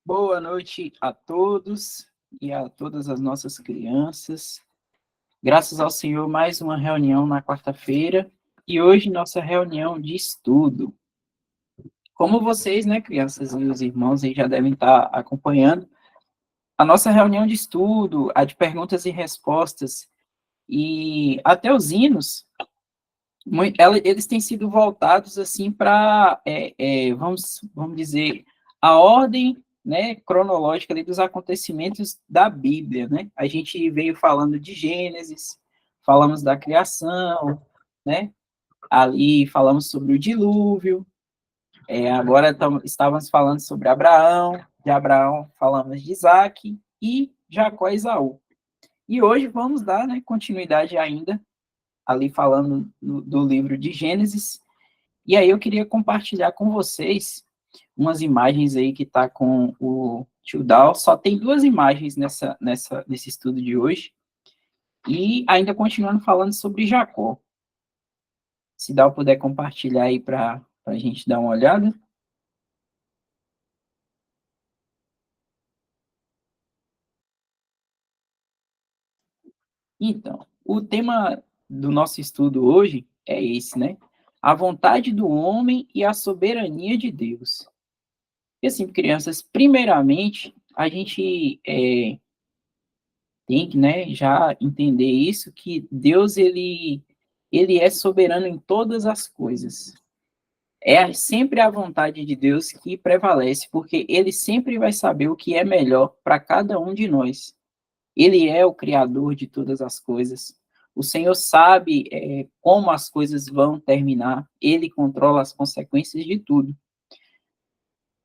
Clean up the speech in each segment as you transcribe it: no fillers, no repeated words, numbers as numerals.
Boa noite a todos e a todas as nossas crianças. Graças ao Senhor, mais uma reunião na quarta-feira e hoje nossa reunião de estudo. Como vocês, né, crianças e os irmãos aí já devem estar acompanhando, a nossa reunião de estudo, a de perguntas e respostas e até os hinos, eles têm sido voltados assim para, vamos dizer, a ordem, né, cronológica ali dos acontecimentos da Bíblia, né? A gente veio falando de Gênesis, falamos da criação, né? Ali falamos sobre o dilúvio. Agora estávamos falando sobre Abraão, de Abraão falamos de Isaac e Jacó e Esaú. E hoje vamos dar, né, continuidade ainda ali falando do livro de Gênesis. E aí eu queria compartilhar com vocês umas imagens aí que tá com o tio Dal. Só tem duas imagens nesse estudo de hoje. E ainda continuando falando sobre Jacó. Se Dal puder compartilhar aí para a gente dar uma olhada. Então, o tema do nosso estudo hoje é esse, né? A vontade do homem e a soberania de Deus. E assim, crianças, primeiramente, a gente tem que, né, já entender isso, que Deus, ele é soberano em todas as coisas. É sempre a vontade de Deus que prevalece, porque ele sempre vai saber o que é melhor para cada um de nós. Ele é o criador de todas as coisas. O Senhor sabe como as coisas vão terminar. Ele controla as consequências de tudo.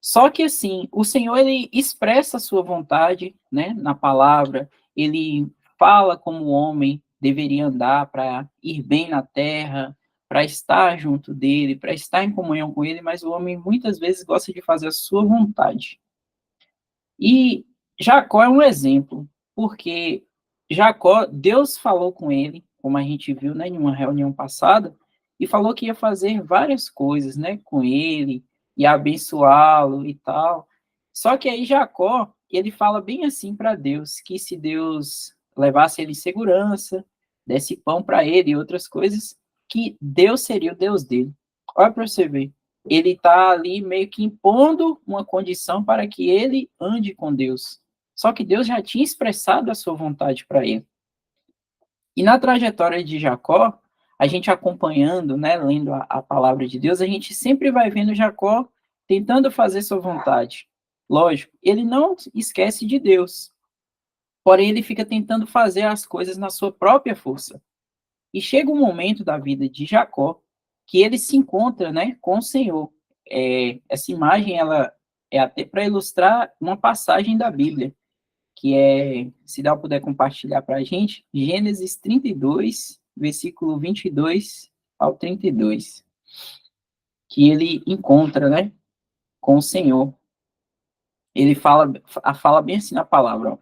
Só que assim, o Senhor ele expressa a sua vontade, né, na palavra. Ele fala como o homem deveria andar para ir bem na terra, para estar junto dele, para estar em comunhão com ele, mas o homem muitas vezes gosta de fazer a sua vontade. E Jacó é um exemplo, porque Jacó, Deus falou com ele, como a gente viu, né, em uma reunião passada, e falou que ia fazer várias coisas, né, com ele, e abençoá-lo e tal. Só que aí Jacó, ele fala bem assim para Deus, que se Deus levasse ele em segurança, desse pão para ele e outras coisas, que Deus seria o Deus dele. Olha para você ver, ele está ali meio que impondo uma condição para que ele ande com Deus. Só que Deus já tinha expressado a sua vontade para ele. E na trajetória de Jacó, a gente acompanhando, né, lendo a palavra de Deus, a gente sempre vai vendo Jacó tentando fazer sua vontade. Lógico, ele não esquece de Deus, porém ele fica tentando fazer as coisas na sua própria força. E chega um momento da vida de Jacó que ele se encontra, né, com o Senhor. Essa imagem ela é até para ilustrar uma passagem da Bíblia, que é, se Dal puder compartilhar para a gente, Gênesis 32, versículo 22 ao 32, que ele encontra, né, com o Senhor. Ele fala bem assim na palavra. Ó.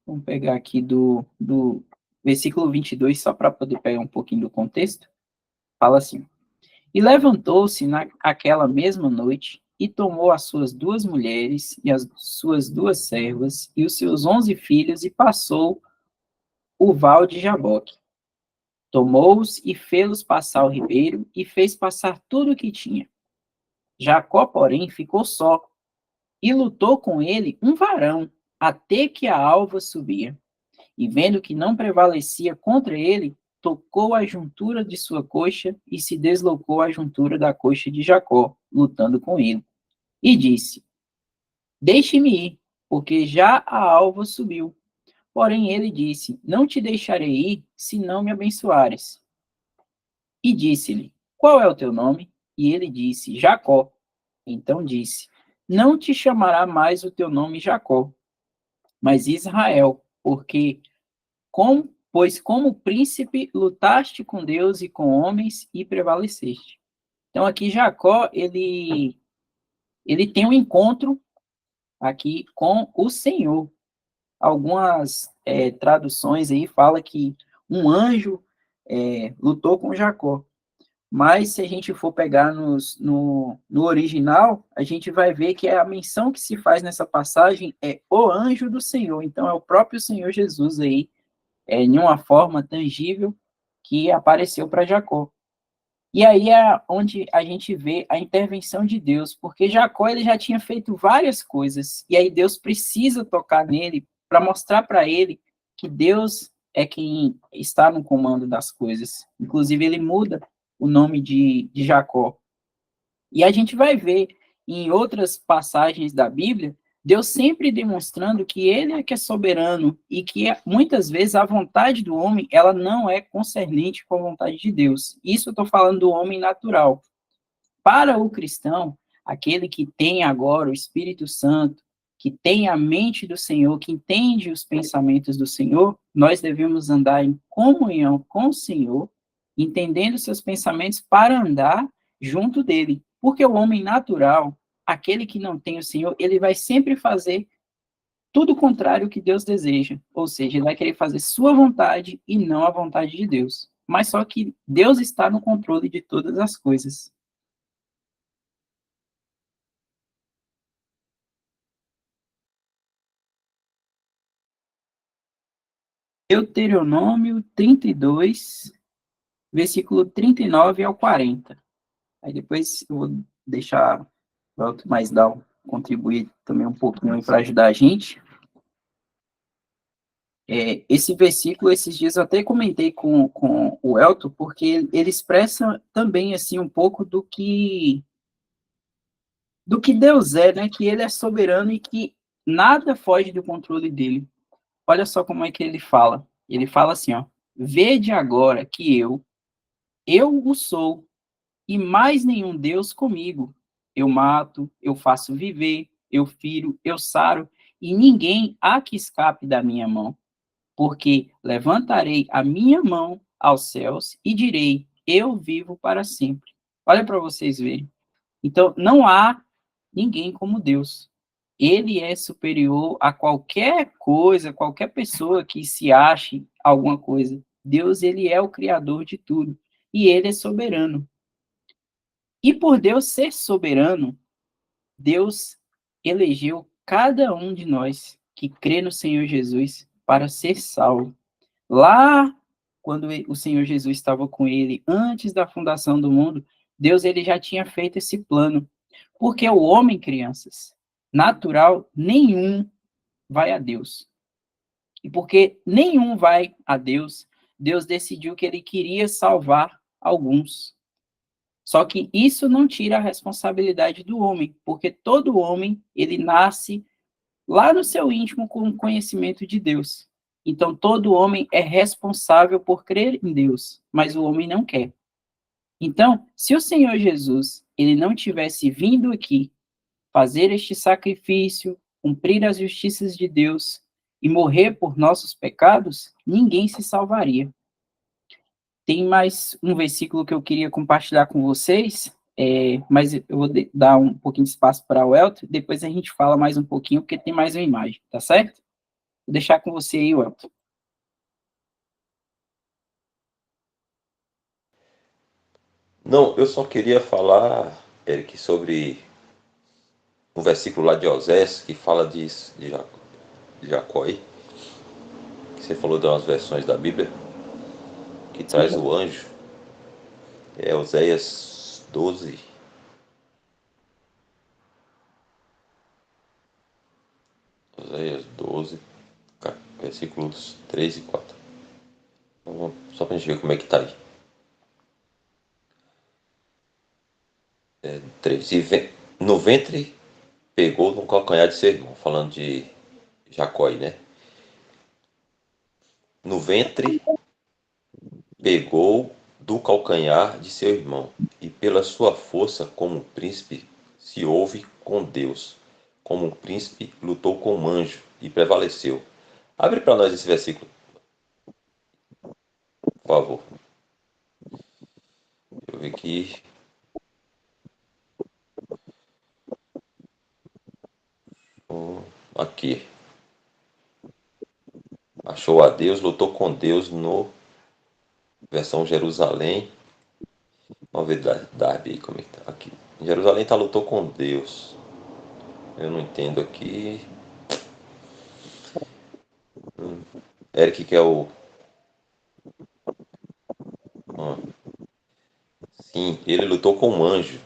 Vamos pegar aqui do versículo 22, só para poder pegar um pouquinho do contexto. Fala assim: E levantou-se naquela mesma noite e tomou as suas duas mulheres e as suas duas servas e os seus 11 filhos e passou o val de Jaboque. Tomou-os e fê-los passar o ribeiro e fez passar tudo o que tinha. Jacó, porém, ficou só e lutou com ele um varão até que a alva subia. E vendo que não prevalecia contra ele, tocou a juntura de sua coxa e se deslocou a juntura da coxa de Jacó, lutando com ele. E disse: Deixe-me ir, porque já a alva subiu. Porém ele disse: Não te deixarei ir, se não me abençoares. E disse-lhe: Qual é o teu nome? E ele disse: Jacó. Então disse: Não te chamará mais o teu nome Jacó, mas Israel, pois como príncipe lutaste com Deus e com homens e prevaleceste. Então aqui Jacó, ele tem um encontro aqui com o Senhor. Algumas traduções aí fala que um anjo lutou com Jacó. Mas se a gente for pegar no original, a gente vai ver que a menção que se faz nessa passagem é o anjo do Senhor. Então é o próprio Senhor Jesus aí, em uma forma tangível, que apareceu para Jacó. E aí é onde a gente vê a intervenção de Deus, porque Jacó ele já tinha feito várias coisas, e aí Deus precisa tocar nele para mostrar para ele que Deus é quem está no comando das coisas. Inclusive, ele muda o nome de Jacó. E a gente vai ver em outras passagens da Bíblia, Deus sempre demonstrando que ele é que é soberano e que muitas vezes a vontade do homem, ela não é concernente com a vontade de Deus. Isso eu estou falando do homem natural. Para o cristão, aquele que tem agora o Espírito Santo, que tem a mente do Senhor, que entende os pensamentos do Senhor, nós devemos andar em comunhão com o Senhor, entendendo seus pensamentos para andar junto dele. Porque o homem natural, aquele que não tem o Senhor, ele vai sempre fazer tudo o contrário que Deus deseja. Ou seja, ele vai querer fazer sua vontade e não a vontade de Deus. Mas só que Deus está no controle de todas as coisas. Deuteronômio 32, versículo 39 ao 40. Aí depois eu vou deixar o Elton mais dar, contribuir também um pouquinho para ajudar a gente. Esse versículo, esses dias eu até comentei com o Elton, porque ele expressa também assim um pouco do que Deus é, né? Que ele é soberano e que nada foge do controle dele. Olha só como é que ele fala. Ele fala assim, ó: Vede agora que eu o sou, e mais nenhum Deus comigo. Eu mato, eu faço viver, eu firo, eu saro, e ninguém há que escape da minha mão. Porque levantarei a minha mão aos céus e direi: Eu vivo para sempre. Olha para vocês verem. Então, não há ninguém como Deus. Ele é superior a qualquer coisa, qualquer pessoa que se ache alguma coisa. Deus, ele é o criador de tudo. E ele é soberano. E por Deus ser soberano, Deus elegeu cada um de nós que crê no Senhor Jesus para ser salvo. Lá, quando o Senhor Jesus estava com ele, antes da fundação do mundo, Deus ele já tinha feito esse plano. Porque o homem, crianças, natural, nenhum vai a Deus. E porque nenhum vai a Deus, Deus decidiu que ele queria salvar alguns. Só que isso não tira a responsabilidade do homem, porque todo homem, ele nasce lá no seu íntimo com o conhecimento de Deus. Então, todo homem é responsável por crer em Deus, mas o homem não quer. Então, se o Senhor Jesus, ele não tivesse vindo aqui fazer este sacrifício, cumprir as justiças de Deus e morrer por nossos pecados, ninguém se salvaria. Tem mais um versículo que eu queria compartilhar com vocês, mas eu vou dar um pouquinho de espaço para o Elton, depois a gente fala mais um pouquinho, porque tem mais uma imagem, tá certo? Vou deixar com você aí, Elton. Não, eu só queria falar, Eric, sobre um versículo lá de Osés que fala de Jacó aí, que você falou de umas versões da Bíblia, que traz Sim, o anjo. É Oséias 12, Oséias 12, versículos 3 e 4. Então, só pra gente ver como é que tá aí. 3. No ventre pegou no calcanhar de seu irmão, falando de Jacó aí, né? No ventre pegou do calcanhar de seu irmão, e pela sua força como um príncipe se houve com Deus. Como um príncipe lutou com um anjo e prevaleceu. Abre para nós esse versículo, por favor. Eu vi aqui. Aqui. Achou a Deus, lutou com Deus no versão Jerusalém. Vamos ver Darby aí como é que tá aqui. Jerusalém tá lutou com Deus. Eu não entendo aqui. Eric que é o. Ah, sim, ele lutou com um anjo.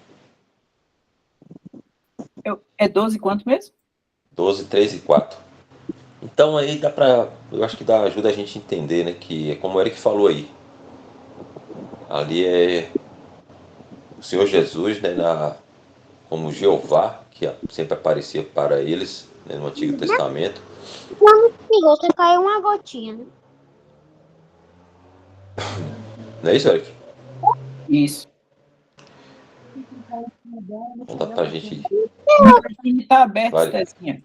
É 12 quanto mesmo? 12, 3 e 4. Então aí dá pra. Eu acho que ajuda a gente a entender, né? Que é como o Eric falou aí. Ali é o Senhor Jesus, né? Como Jeová, que sempre aparecia para eles, né, no Antigo Testamento. Quando pingou, você caiu uma gotinha, né? Não é isso, Eric? Isso. Não dá pra gente. O microfone tá aberto, Clare... Stezinha.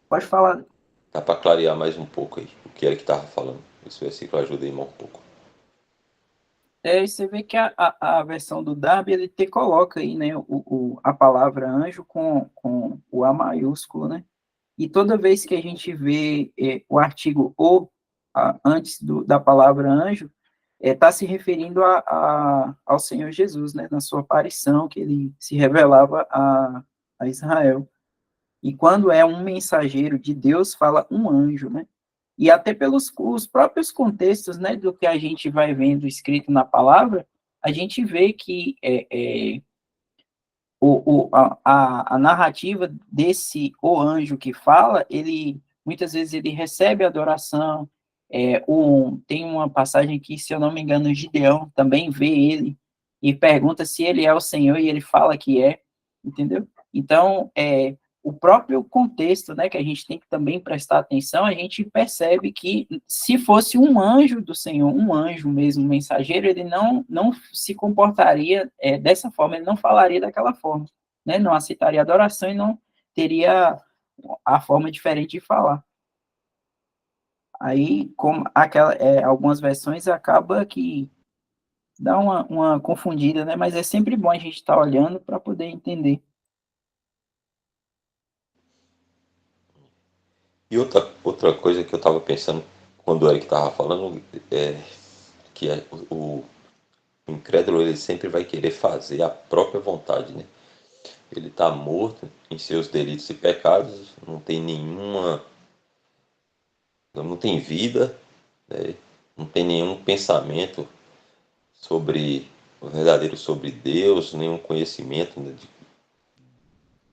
Pode falar. Dá pra clarear mais um pouco aí o que Eric tava falando. Esse versículo ajuda aí mais um pouco. Você vê que a versão do Darby, ele te coloca aí, né, a palavra anjo com o A maiúsculo, né? E toda vez que a gente vê o artigo o antes da palavra anjo, está se referindo ao Senhor Jesus, né, na sua aparição, que ele se revelava a Israel. E quando é um mensageiro de Deus, fala um anjo, né? E até pelos os próprios contextos, né, do que a gente vai vendo escrito na palavra, a gente vê que a narrativa desse o anjo que fala, ele muitas vezes ele recebe adoração. Tem uma passagem que, se eu não me engano, Gideão também vê ele e pergunta se ele é o Senhor e ele fala que é, entendeu? Então, o próprio contexto, né, que a gente tem que também prestar atenção, a gente percebe que se fosse um anjo do Senhor, um anjo mesmo, mensageiro, ele não se comportaria dessa forma, ele não falaria daquela forma, né, não aceitaria adoração e não teria a forma diferente de falar. Aí, como algumas versões acaba que dá uma confundida, né, mas é sempre bom a gente estar olhando para poder entender. E outra coisa que eu estava pensando quando o Eric estava falando é que o incrédulo ele sempre vai querer fazer a própria vontade, né? Ele está morto em seus delitos e pecados, não tem nenhuma, não tem vida, né? Não tem nenhum pensamento sobre o verdadeiro sobre Deus, nenhum conhecimento, né,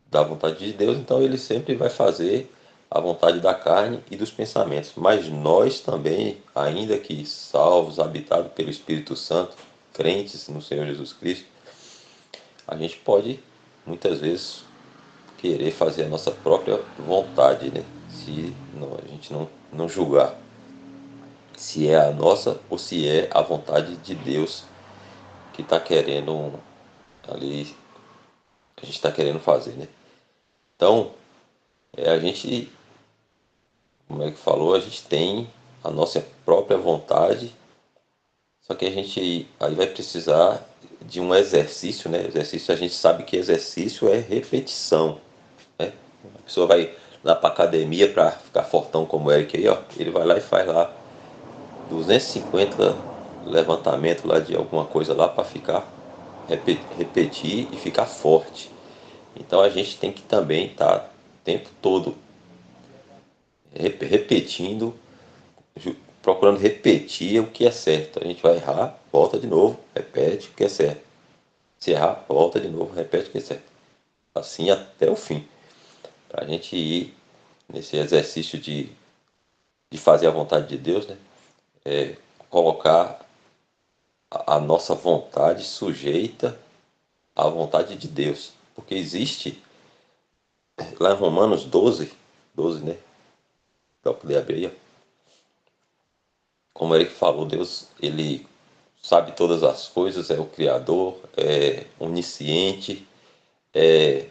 da vontade de Deus, então ele sempre vai fazer a vontade da carne e dos pensamentos. Mas nós também, ainda que salvos, habitados pelo Espírito Santo, crentes no Senhor Jesus Cristo, a gente pode muitas vezes querer fazer a nossa própria vontade, né? Se não, a gente não julgar se é a nossa ou se é a vontade de Deus que está querendo ali, a gente está querendo fazer, né? Então, a gente, como é que falou, a gente tem a nossa própria vontade, só que a gente aí vai precisar de um exercício, né? Exercício, a gente sabe que exercício é repetição, né? A pessoa vai lá para academia para ficar fortão como o Eric aí, ó, ele vai lá e faz lá 250 levantamentos lá de alguma coisa lá para ficar repetir e ficar forte. Então a gente tem que também estar o tempo todo repetindo, procurando repetir o que é certo. A gente vai errar, volta de novo, repete o que é certo. Se errar, volta de novo, repete o que é certo. Assim até o fim. Para a gente ir nesse exercício de fazer a vontade de Deus, né? Colocar a nossa vontade sujeita à vontade de Deus. Porque existe, lá em Romanos 12, né? Para poder abrir aí, como ele falou, Deus, ele sabe todas as coisas, é o Criador, é onisciente, é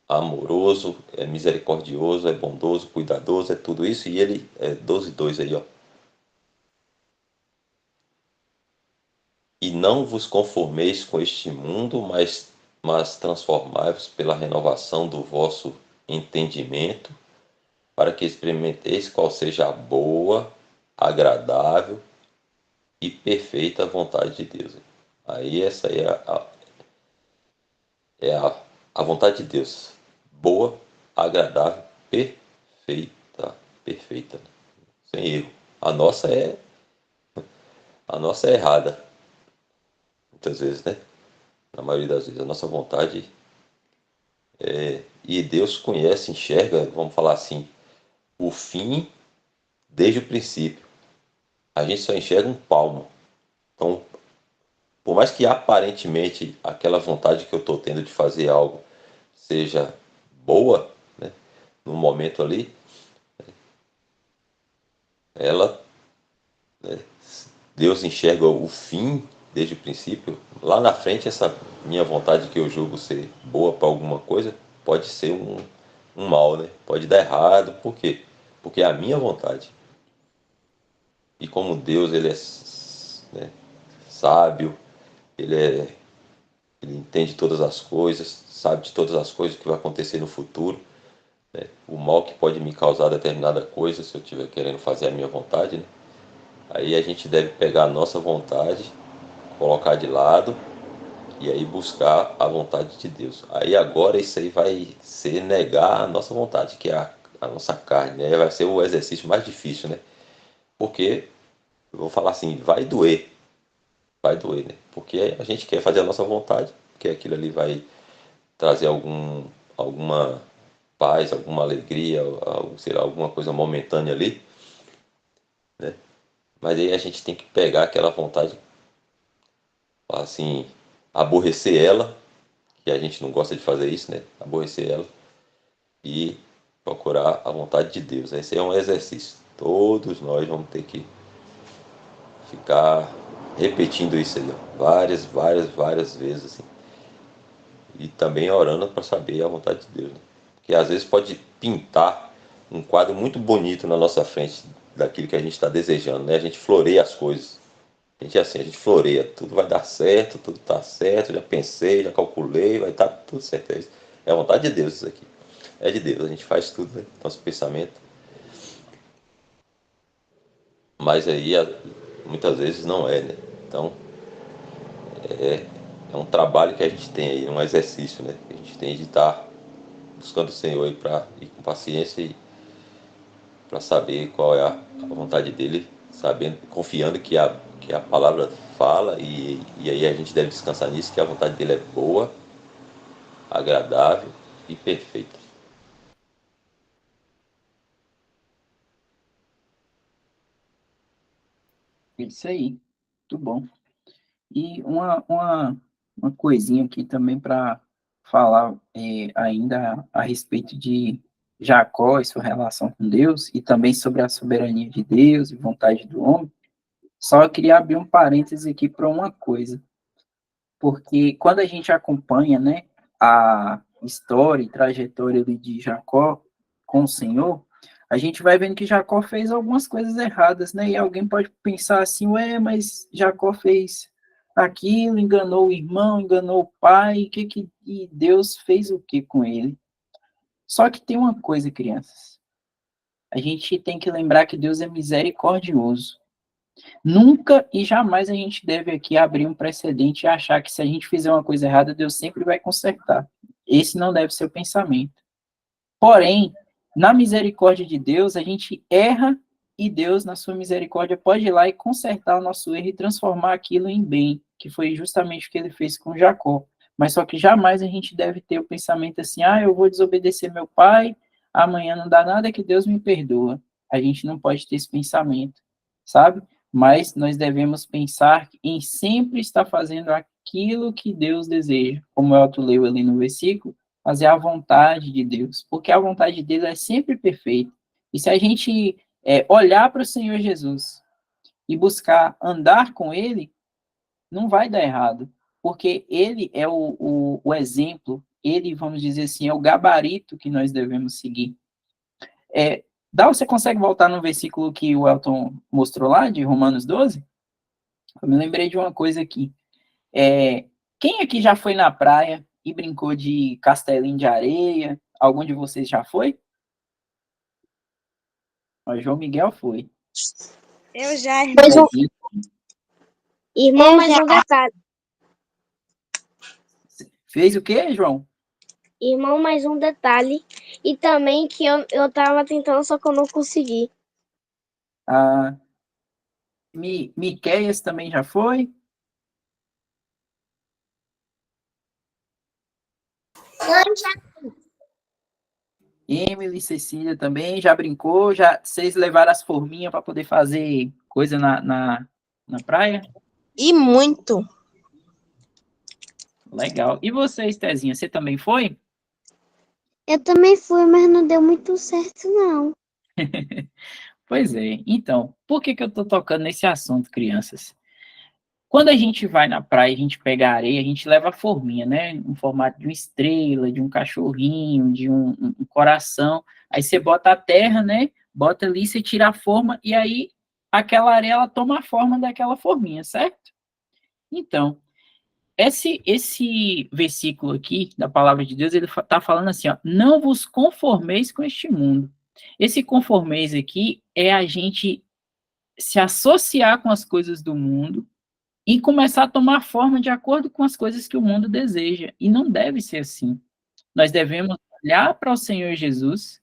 amoroso, é misericordioso, é bondoso, cuidadoso, é tudo isso, e ele é 12:2 aí, ó. E não vos conformeis com este mundo, mas transformai-vos pela renovação do vosso entendimento, para que experimenteis qual seja a boa, agradável e perfeita vontade de Deus. Aí essa aí é a vontade de Deus. Boa, agradável, perfeita, perfeita, sem erro. A nossa é errada, muitas vezes, né? Na maioria das vezes, a nossa vontade e Deus conhece, enxerga, vamos falar assim, o fim desde o princípio. A gente só enxerga um palmo. Então, por mais que aparentemente aquela vontade que eu estou tendo de fazer algo seja boa, né, no momento ali, ela, Deus enxerga o fim desde o princípio. Lá na frente, essa minha vontade que eu julgo ser boa para alguma coisa pode ser um mal, né? Pode dar errado. Por quê? Porque é a minha vontade. E como Deus ele é, né, sábio, ele entende todas as coisas, sabe de todas as coisas que vai acontecer no futuro, né? O mal que pode me causar determinada coisa se eu estiver querendo fazer a minha vontade, né? Aí a gente deve pegar a nossa vontade, colocar de lado e aí buscar a vontade de Deus. Aí agora isso aí vai ser negar a nossa vontade, que é a nossa carne, né? Vai ser o exercício mais difícil, né? Porque, eu vou falar assim, vai doer, né? Porque a gente quer fazer a nossa vontade, porque aquilo ali vai trazer alguma paz, alguma alegria, sei lá, alguma coisa momentânea ali, né? Mas aí a gente tem que pegar aquela vontade, assim, aborrecer ela, que a gente não gosta de fazer isso, né? Aborrecer ela e procurar a vontade de Deus. Esse é um exercício. Todos nós vamos ter que ficar repetindo isso aí, ó, várias, várias, várias vezes, assim. E também orando para saber a vontade de Deus, né? Porque às vezes pode pintar um quadro muito bonito na nossa frente daquilo que a gente está desejando, né? A gente floreia as coisas. A gente é assim, a gente floreia, tudo vai dar certo, tudo está certo, já pensei, já calculei, vai estar tudo certo. É a vontade de Deus isso aqui. É de Deus, a gente faz tudo, né? Nosso pensamento. Mas aí muitas vezes não é, né? Então é um trabalho que a gente tem aí, um exercício, né? A gente tem de estar buscando o Senhor aí para ir com paciência e para saber qual é a vontade dele, sabendo, confiando que a palavra fala e aí a gente deve descansar nisso, que a vontade dele é boa, agradável e perfeita. Isso aí, muito bom. E uma coisinha aqui também para falar ainda a respeito de Jacó e sua relação com Deus, e também sobre a soberania de Deus e vontade do homem. Só queria abrir um parêntese aqui para uma coisa, porque quando a gente acompanha, né, a história e trajetória de Jacó com o Senhor, a gente vai vendo que Jacó fez algumas coisas erradas, né? E alguém pode pensar assim, ué, mas Jacó fez aquilo, enganou o irmão, enganou o pai, e Deus fez o que com ele? Só que tem uma coisa, crianças, a gente tem que lembrar que Deus é misericordioso. Nunca e jamais a gente deve aqui abrir um precedente e achar que se a gente fizer uma coisa errada, Deus sempre vai consertar. Esse não deve ser o pensamento. Porém, na misericórdia de Deus, a gente erra e Deus, na sua misericórdia, pode ir lá e consertar o nosso erro e transformar aquilo em bem, que foi justamente o que ele fez com Jacó. Mas só que jamais a gente deve ter o pensamento assim, eu vou desobedecer meu pai, amanhã não dá nada que Deus me perdoa. A gente não pode ter esse pensamento, sabe? Mas nós devemos pensar em sempre estar fazendo aquilo que Deus deseja, como o Elton leu ali no versículo, fazer a vontade de Deus, porque a vontade de Deus é sempre perfeita. E se a gente olhar para o Senhor Jesus e buscar andar com Ele, não vai dar errado, porque Ele é o exemplo, Ele, vamos dizer assim, é o gabarito que nós devemos seguir. Você consegue voltar no versículo que o Elton mostrou lá, de Romanos 12? Eu me lembrei de uma coisa aqui. Quem aqui já foi na praia e brincou de castelinho de areia? Algum de vocês já foi? O João Miguel foi. Eu já, irmão. Zezinho. Irmão, mais um detalhe. Fez o quê, João? Irmão, mais um detalhe. E também que eu tava tentando, só que eu não consegui. Ah, Miqueias também já foi? Emily, Cecília também já brincou? Já vocês levaram as forminhas para poder fazer coisa na praia? E muito. Legal. E você, Estezinha, você também foi? Eu também fui, mas não deu muito certo, não. Pois é. Então, por que eu tô tocando nesse assunto, crianças? Quando a gente vai na praia, a gente pega a areia, a gente leva a forminha, né? No formato de uma estrela, de um cachorrinho, de um coração. Aí você bota a terra, né? Bota ali, você tira a forma, e aí aquela areia, ela toma a forma daquela forminha, certo? Então, esse versículo aqui da palavra de Deus, ele está falando assim, ó, não vos conformeis com este mundo. Esse conformeis aqui é a gente se associar com as coisas do mundo e começar a tomar forma de acordo com as coisas que o mundo deseja. E não deve ser assim. Nós devemos olhar para o Senhor Jesus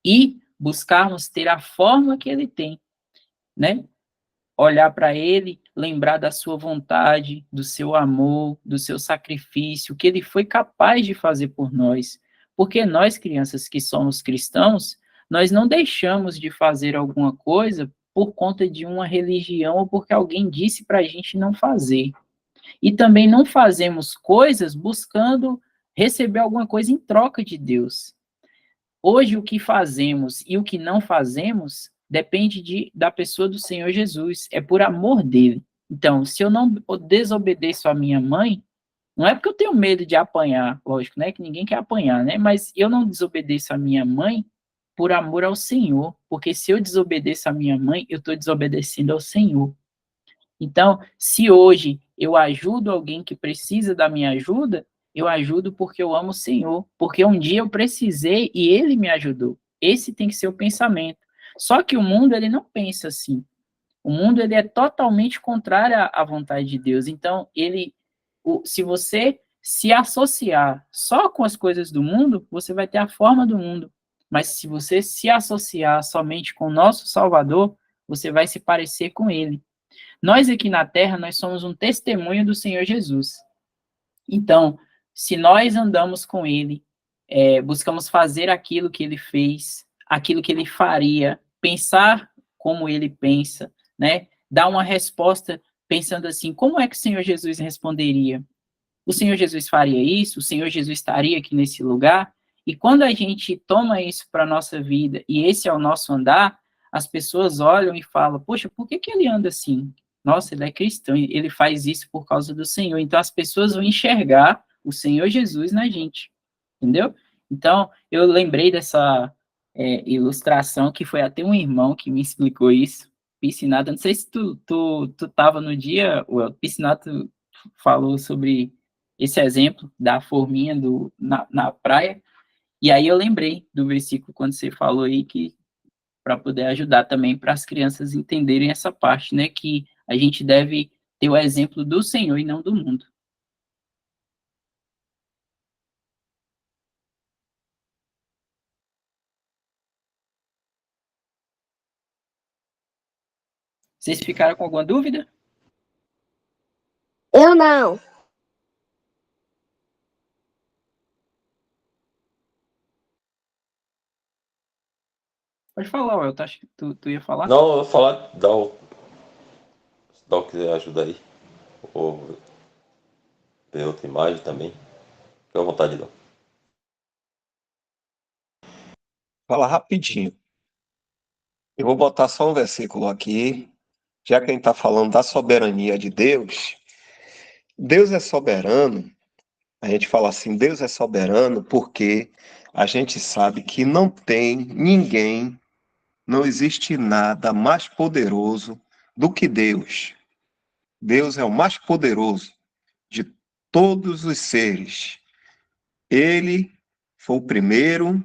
e buscarmos ter a forma que ele tem, né? Olhar para ele, lembrar da sua vontade, do seu amor, do seu sacrifício, que ele foi capaz de fazer por nós. Porque nós, crianças que somos cristãos, nós não deixamos de fazer alguma coisa por conta de uma religião ou porque alguém disse para a gente não fazer. E também não fazemos coisas buscando receber alguma coisa em troca de Deus. Hoje, o que fazemos e o que não fazemos depende da pessoa do Senhor Jesus, é por amor dele. Então, se eu não desobedeço a minha mãe, não é porque eu tenho medo de apanhar, lógico, né, que ninguém quer apanhar, né, mas eu não desobedeço a minha mãe por amor ao Senhor, porque se eu desobedeço a minha mãe, eu estou desobedecendo ao Senhor. Então, se hoje eu ajudo alguém que precisa da minha ajuda, eu ajudo porque eu amo o Senhor, porque um dia eu precisei e ele me ajudou. Esse tem que ser o pensamento. Só que o mundo, ele não pensa assim. O mundo, ele é totalmente contrário à vontade de Deus. Então, se você se associar só com as coisas do mundo, você vai ter a forma do mundo. Mas se você se associar somente com o nosso Salvador, você vai se parecer com ele. Nós aqui na Terra, nós somos um testemunho do Senhor Jesus. Então, se nós andamos com Ele, buscamos fazer aquilo que Ele fez, aquilo que Ele faria, pensar como Ele pensa, né? Dar uma resposta pensando assim, como é que o Senhor Jesus responderia? O Senhor Jesus faria isso? O Senhor Jesus estaria aqui nesse lugar? E quando a gente toma isso para a nossa vida, e esse é o nosso andar, as pessoas olham e falam, poxa, por que ele anda assim? Nossa, ele é cristão, ele faz isso por causa do Senhor. Então, as pessoas vão enxergar o Senhor Jesus na gente, entendeu? Então, eu lembrei dessa ilustração, que foi até um irmão que me explicou isso, Piscinato, não sei se tu tava no dia, o Piscinato falou sobre esse exemplo da forminha na praia, e aí eu lembrei do versículo quando você falou aí que para poder ajudar também para as crianças entenderem essa parte, né, que a gente deve ter o exemplo do Senhor e não do mundo. Vocês ficaram com alguma dúvida? Eu não. Pode falar, Uel, acho que tu ia falar? Não, eu vou falar, dá o que ajuda aí. Ou ver outra imagem também. Fique à vontade, Dó. Fala rapidinho. Eu vou botar só um versículo aqui, já que a gente está falando da soberania de Deus. Deus é soberano, a gente fala assim, Deus é soberano porque a gente sabe que não tem ninguém, não existe nada mais poderoso do que Deus. Deus é o mais poderoso de todos os seres. Ele foi o primeiro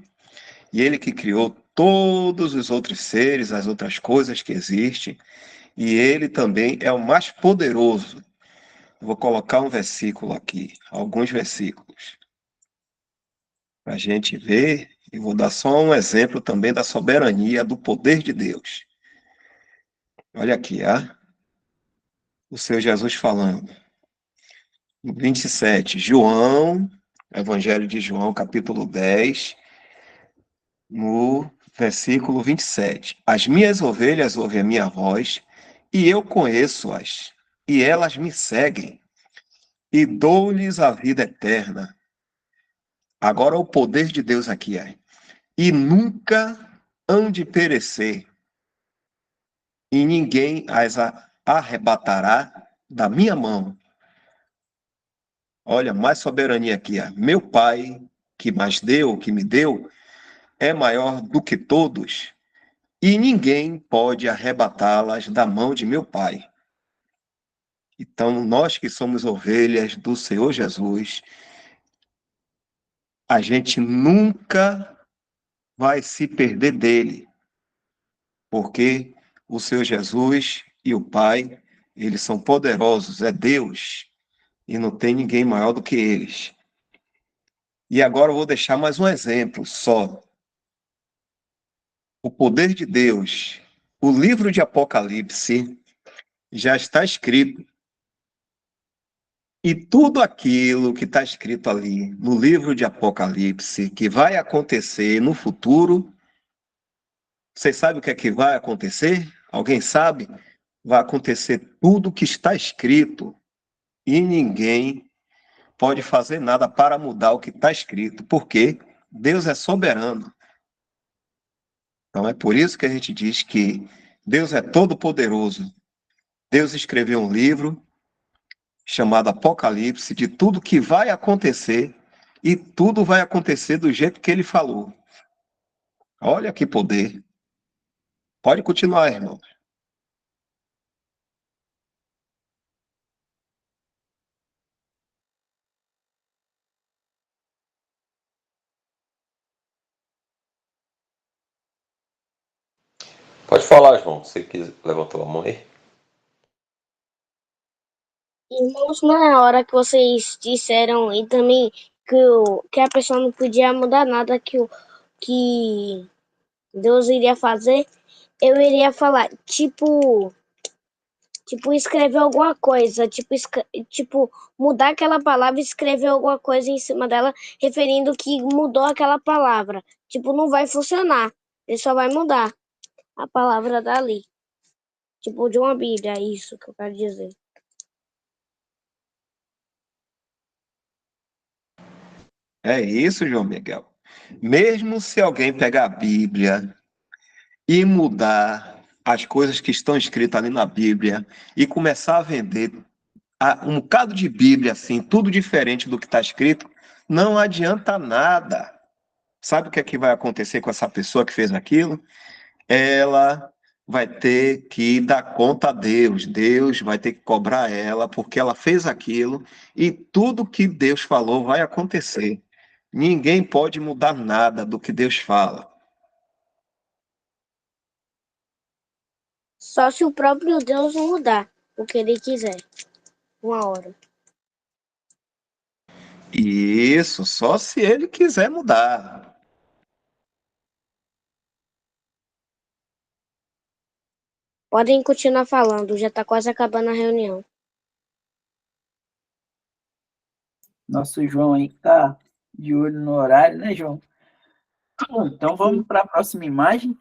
e ele que criou todos os outros seres, as outras coisas que existem. e ele também é o mais poderoso. Vou colocar um versículo aqui, alguns versículos, para a gente ver, e vou dar só um exemplo também da soberania, do poder de Deus. Olha aqui, o Senhor Jesus falando. 27, João, Evangelho de João, capítulo 10, no versículo 27. As minhas ovelhas ouvem a minha voz, e eu conheço-as, e elas me seguem, e dou-lhes a vida eterna. Agora o poder de Deus aqui e nunca hão de perecer, e ninguém as arrebatará da minha mão. Olha, mais soberania aqui, meu Pai, que me deu, é maior do que todos, e ninguém pode arrebatá-las da mão de meu Pai. Então, nós que somos ovelhas do Senhor Jesus, a gente nunca vai se perder dele, porque o Senhor Jesus e o Pai, eles são poderosos, é Deus, e não tem ninguém maior do que eles. E agora eu vou deixar mais um exemplo só. O poder de Deus. O livro de Apocalipse já está escrito. E tudo aquilo que está escrito ali no livro de Apocalipse, que vai acontecer no futuro, vocês sabem o que é que vai acontecer? Alguém sabe? Vai acontecer tudo que está escrito e ninguém pode fazer nada para mudar o que está escrito, porque Deus é soberano. Então é por isso que a gente diz que Deus é todo-poderoso. Deus escreveu um livro chamado Apocalipse de tudo que vai acontecer e tudo vai acontecer do jeito que ele falou. Olha que poder. Pode continuar, irmão. Pode falar, João. Você que levantou a mão aí. Irmãos, na hora que vocês disseram e também que a pessoa não podia mudar nada que Deus iria fazer, eu iria falar, tipo escrever alguma coisa, tipo mudar aquela palavra e escrever alguma coisa em cima dela, referindo que mudou aquela palavra. Tipo, não vai funcionar, ele só vai mudar a palavra dali. Tipo, de uma Bíblia, é isso que eu quero dizer. É isso, João Miguel. Mesmo se alguém pegar a Bíblia e mudar as coisas que estão escritas ali na Bíblia e começar a vender um bocado de Bíblia, assim, tudo diferente do que está escrito, não adianta nada. Sabe o que é que vai acontecer com essa pessoa que fez aquilo? Ela vai ter que dar conta a Deus. Deus vai ter que cobrar ela porque ela fez aquilo e tudo que Deus falou vai acontecer. Ninguém pode mudar nada do que Deus fala. Só se o próprio Deus não mudar o que ele quiser. Uma hora. E isso só se ele quiser mudar. Podem continuar falando, já tá quase acabando a reunião. Nosso João aí que tá de olho no horário, né, João? Então vamos para a próxima imagem,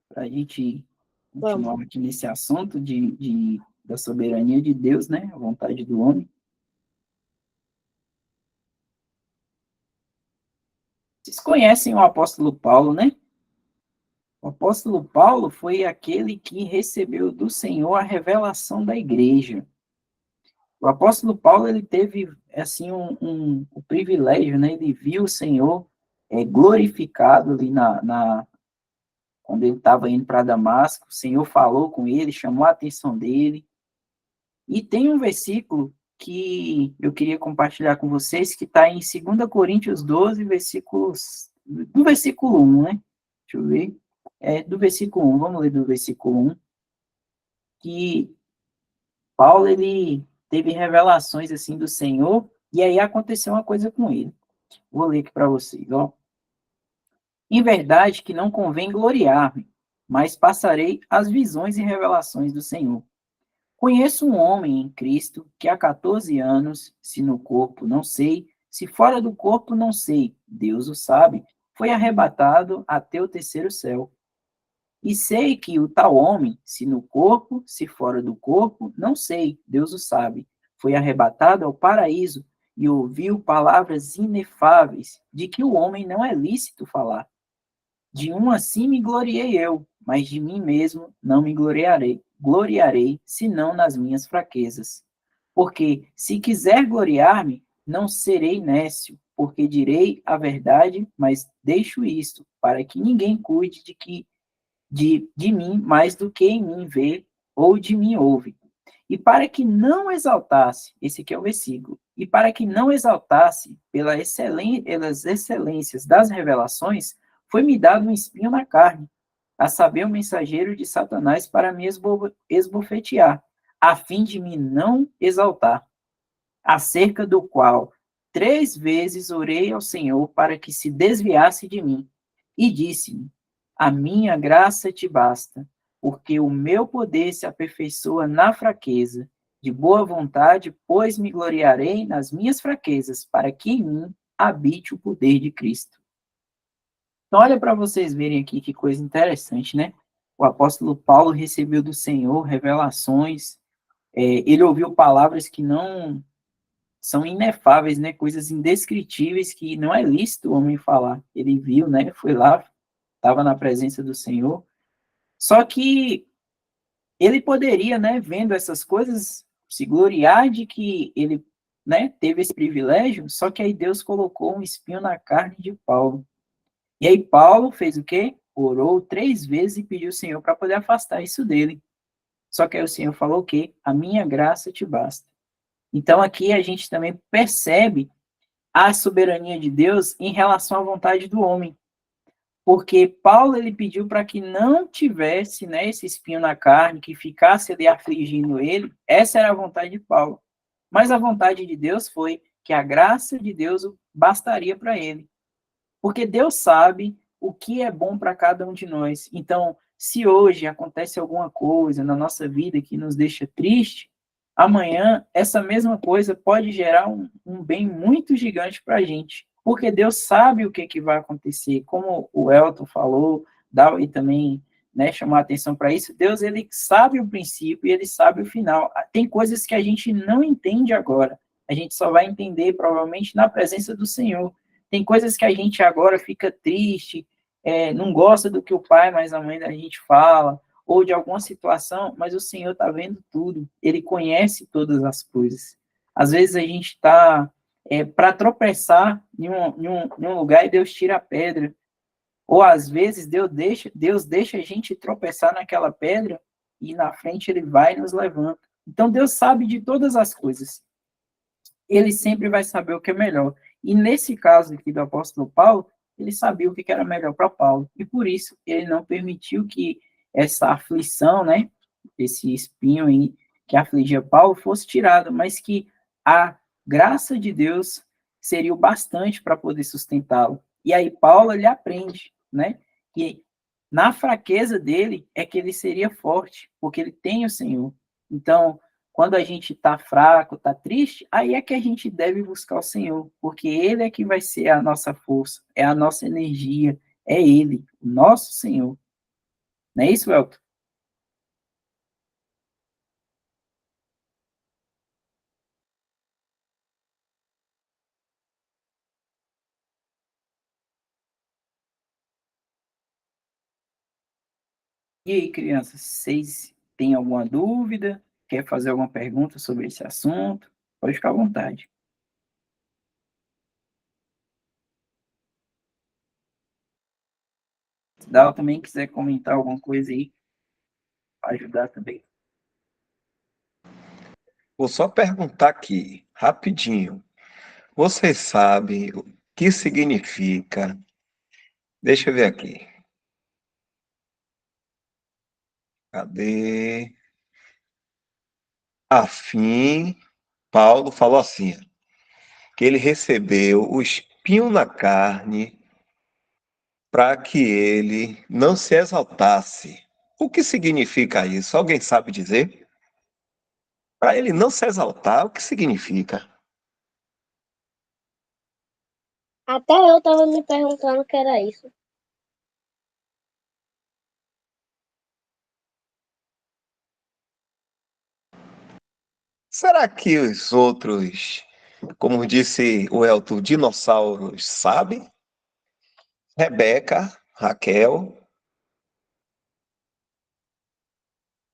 para a gente continuar aqui nesse assunto da soberania de Deus, né? A vontade do homem. Vocês conhecem o apóstolo Paulo, né? O apóstolo Paulo foi aquele que recebeu do Senhor a revelação da igreja. O apóstolo Paulo, ele teve, assim, o privilégio, né? Ele viu o Senhor glorificado ali quando ele estava indo para Damasco. O Senhor falou com ele, chamou a atenção dele. E tem um versículo que eu queria compartilhar com vocês, que está em 2 Coríntios 12, do versículo 1, né? Deixa eu ver. Do versículo 1, vamos ler do versículo 1. que Paulo, ele teve revelações assim do Senhor, e aí aconteceu uma coisa com ele. Vou ler aqui para vocês, ó. Em verdade que não convém gloriar-me, mas passarei as visões e revelações do Senhor. Conheço um homem em Cristo que há 14 anos, se no corpo não sei, se fora do corpo não sei, Deus o sabe, foi arrebatado até o terceiro céu. E sei que o tal homem, se no corpo, se fora do corpo, não sei, Deus o sabe, foi arrebatado ao paraíso e ouviu palavras inefáveis, de que o homem não é lícito falar. De um assim me gloriei eu, mas de mim mesmo não me gloriarei, senão nas minhas fraquezas. Porque se quiser gloriar-me, não serei nécio, porque direi a verdade, mas deixo isto, para que ninguém cuide de mim mais do que em mim vê ou de mim ouve. E para que não exaltasse, esse aqui é o versículo, e para que não exaltasse pelas excelências das revelações, foi-me dado um espinho na carne, a saber, o mensageiro de Satanás para me esbofetear, a fim de me não exaltar, acerca do qual 3 vezes orei ao Senhor para que se desviasse de mim, e disse-me, a minha graça te basta, porque o meu poder se aperfeiçoa na fraqueza. De boa vontade, pois me gloriarei nas minhas fraquezas, para que em mim habite o poder de Cristo. Então, olha para vocês verem aqui que coisa interessante, né? O apóstolo Paulo recebeu do Senhor revelações, ele ouviu palavras que não são inefáveis, né? Coisas indescritíveis que não é lícito o homem falar. Ele viu, né? Foi lá, estava na presença do Senhor. Só que ele poderia, né, vendo essas coisas, se gloriar de que ele, né, teve esse privilégio, só que aí Deus colocou um espinho na carne de Paulo. E aí Paulo fez o quê? Orou 3 vezes e pediu ao Senhor para poder afastar isso dele. Só que aí o Senhor falou o quê? A minha graça te basta. Então aqui a gente também percebe a soberania de Deus em relação à vontade do homem. Porque Paulo ele pediu para que não tivesse, né, esse espinho na carne, que ficasse ali afligindo ele. Essa era a vontade de Paulo. Mas a vontade de Deus foi que a graça de Deus bastaria para ele. Porque Deus sabe o que é bom para cada um de nós. Então, se hoje acontece alguma coisa na nossa vida que nos deixa triste, amanhã essa mesma coisa pode gerar um bem muito gigante para a gente. Porque Deus sabe o que vai acontecer. Como o Elton falou, e também, né, chamar a atenção para isso, Deus ele sabe o princípio e ele sabe o final. Tem coisas que a gente não entende agora. A gente só vai entender provavelmente na presença do Senhor. Tem coisas que a gente agora fica triste, não gosta do que o pai, mas a mãe da gente fala, ou de alguma situação, mas o Senhor está vendo tudo, Ele conhece todas as coisas. Às vezes a gente está para tropeçar em um lugar e Deus tira a pedra, ou às vezes Deus deixa a gente tropeçar naquela pedra e na frente Ele vai e nos levanta. Então Deus sabe de todas as coisas. Ele sempre vai saber o que é melhor. E nesse caso aqui do apóstolo Paulo, ele sabia o que era melhor para Paulo. E por isso ele não permitiu que essa aflição, né, esse espinho aí que afligia Paulo fosse tirado, mas que a graça de Deus seria o bastante para poder sustentá-lo. E aí Paulo ele aprende, né, que na fraqueza dele é que ele seria forte, porque ele tem o Senhor. Então, quando a gente está fraco, está triste, aí é que a gente deve buscar o Senhor, porque Ele é que vai ser a nossa força, é a nossa energia, é Ele, o nosso Senhor. Não é isso, Elton? E aí, crianças, vocês têm alguma dúvida? Quer fazer alguma pergunta sobre esse assunto? Pode ficar à vontade. Se Dal também quiser comentar alguma coisa aí, para ajudar também. Vou só perguntar aqui, rapidinho. Vocês sabem o que significa? Deixa eu ver aqui. Cadê? Afim, Paulo falou assim, que ele recebeu o espinho na carne para que ele não se exaltasse. O que significa isso? Alguém sabe dizer? Para ele não se exaltar, o que significa? Até eu tava me perguntando o que era isso. Será que os outros, como disse o Elton, dinossauros, sabem? Rebeca, Raquel,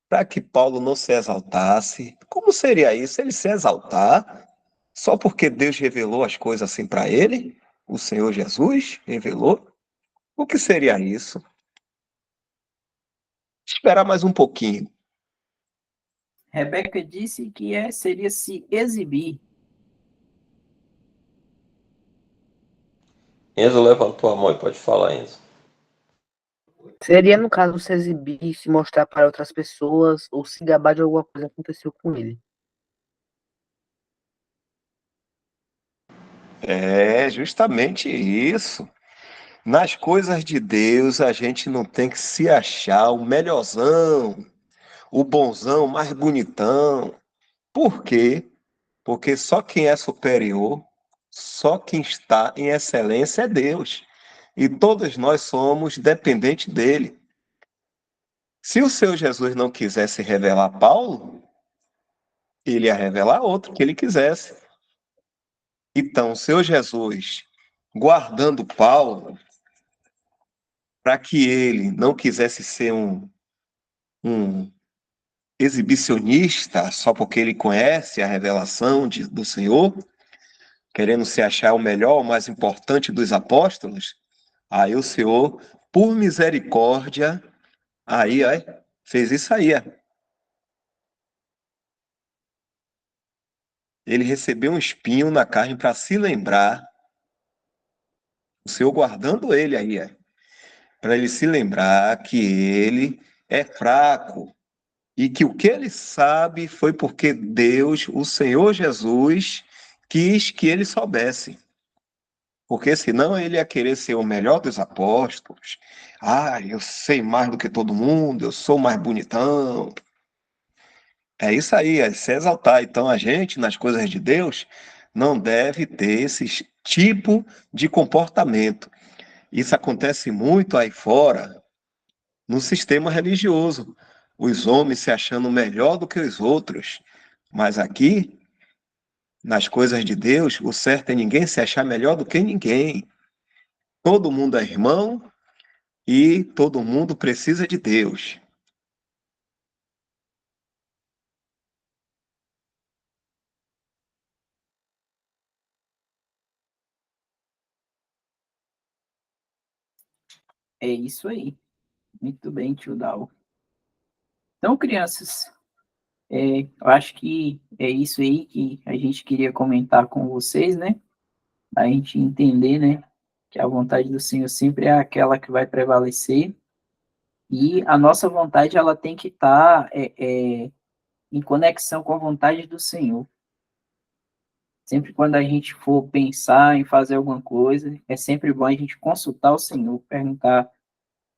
para que Paulo não se exaltasse. Como seria isso? Ele se exaltar só porque Deus revelou as coisas assim para ele? O Senhor Jesus revelou? O que seria isso? Esperar mais um pouquinho. Rebeca disse que seria se exibir. Enzo levantou a mão e pode falar, Enzo. Seria, no caso, se exibir, se mostrar para outras pessoas ou se gabar de alguma coisa que aconteceu com ele. É justamente isso. Nas coisas de Deus, a gente não tem que se achar o melhorzão, o bonzão, o mais bonitão. Por quê? Porque só quem é superior, só quem está em excelência é Deus. E todos nós somos dependentes dele. Se o Senhor Jesus não quisesse revelar Paulo, ele ia revelar outro que ele quisesse. Então, o Senhor Jesus, guardando Paulo, para que ele não quisesse ser um exibicionista só porque ele conhece a revelação do Senhor, querendo se achar o melhor, o mais importante dos apóstolos, aí o Senhor, por misericórdia, aí, fez isso aí. Ele recebeu um espinho na carne para se lembrar, o Senhor guardando ele aí, para ele se lembrar que ele é fraco e que o que ele sabe foi porque Deus, o Senhor Jesus, quis que ele soubesse. Porque senão ele ia querer ser o melhor dos apóstolos. Ah, eu sei mais do que todo mundo, eu sou mais bonitão. É isso aí, é se exaltar. Então a gente, nas coisas de Deus, não deve ter esse tipo de comportamento. Isso acontece muito aí fora, no sistema religioso. Os homens se achando melhor do que os outros. Mas aqui, nas coisas de Deus, o certo é ninguém se achar melhor do que ninguém. Todo mundo é irmão e todo mundo precisa de Deus. É isso aí. Muito bem, tio Dal. Então, crianças, eu acho que é isso aí que a gente queria comentar com vocês, né? A gente entender, né? Que a vontade do Senhor sempre é aquela que vai prevalecer. E a nossa vontade, ela tem que estar em conexão com a vontade do Senhor. Sempre quando a gente for pensar em fazer alguma coisa, é sempre bom a gente consultar o Senhor, perguntar,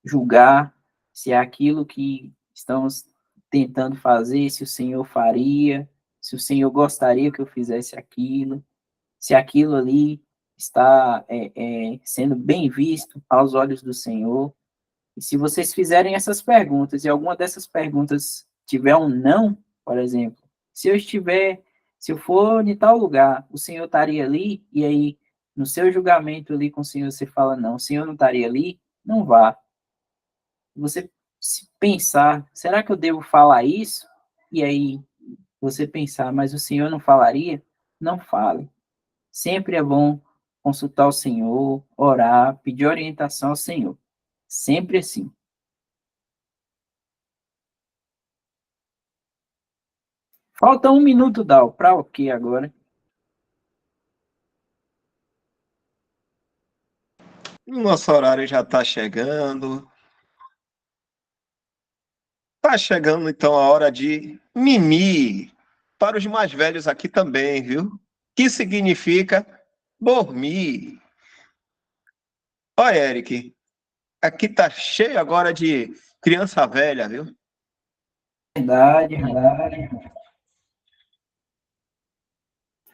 julgar se é aquilo que estamos tentando fazer, se o Senhor faria, se o Senhor gostaria que eu fizesse aquilo, se aquilo ali está sendo bem visto aos olhos do Senhor. E se vocês fizerem essas perguntas e alguma dessas perguntas tiver um não, por exemplo, se eu for em tal lugar, o Senhor estaria ali, e aí no seu julgamento ali com o Senhor você fala não, o Senhor não estaria ali, não vá. Você se pensar, será que eu devo falar isso? E aí você pensar, mas o Senhor não falaria? Não fale. Sempre é bom consultar o Senhor, orar, pedir orientação ao Senhor. Sempre assim. Falta um minuto, Dal, para o quê agora? O nosso horário já está chegando. Está chegando então a hora de mimir. para os mais velhos aqui também, viu? Que significa dormir. Ó, Eric, aqui tá cheio agora de criança velha, viu? Verdade, verdade.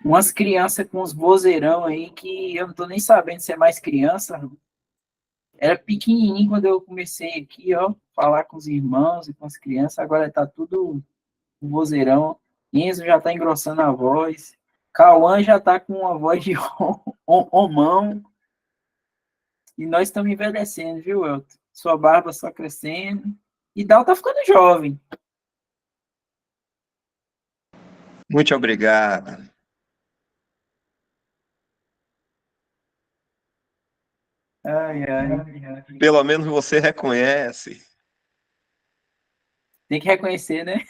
Umas crianças com uns vozeirão aí que eu não tô nem sabendo se é mais criança. Era pequenininho quando eu comecei aqui, ó, falar com os irmãos e com as crianças. Agora tá tudo um vozeirão. Enzo já tá engrossando a voz. Cauã já tá com uma voz de homão. E nós estamos envelhecendo, viu, Elton? Sua barba só crescendo. E Dal tá ficando jovem. Muito obrigado. Ai, ai. Pelo menos você reconhece. Tem que reconhecer, né?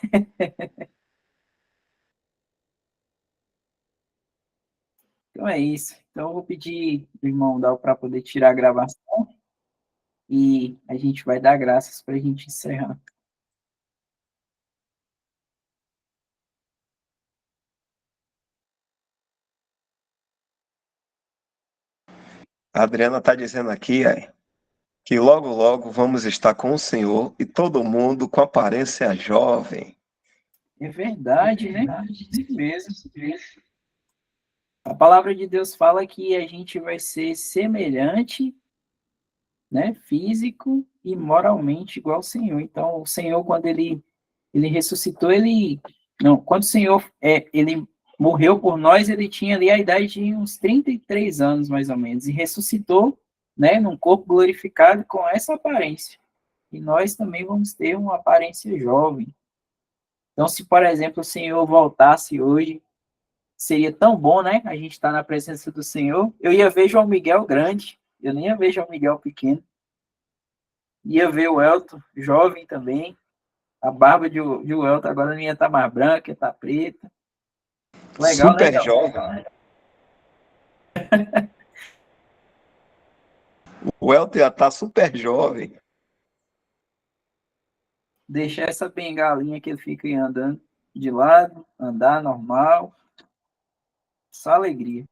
Então é isso. Então eu vou pedir o irmão Dal para poder tirar a gravação e a gente vai dar graças para a gente encerrar. A Adriana está dizendo aqui, aí, que logo, logo vamos estar com o Senhor e todo mundo com aparência jovem. É verdade, né? Isso mesmo. A palavra de Deus fala que a gente vai ser semelhante, né, físico e moralmente igual ao Senhor. Então, o Senhor, quando ele ressuscitou, quando o Senhor ele morreu por nós, ele tinha ali a idade de uns 33 anos, mais ou menos, e ressuscitou, né, num corpo glorificado com essa aparência. E nós também vamos ter uma aparência jovem. Então, se, por exemplo, o Senhor voltasse hoje, seria tão bom, né, a gente estar na presença do Senhor. Eu ia ver João Miguel grande, eu nem ia ver João Miguel pequeno. Ia ver o Elton, jovem também. A barba de o Elton agora não ia estar mais branca, ia estar preta. Legal, Super né, jovem. O Elton já está super jovem. Deixar essa bengalinha que ele fica aí andando de lado, andar normal. Só alegria.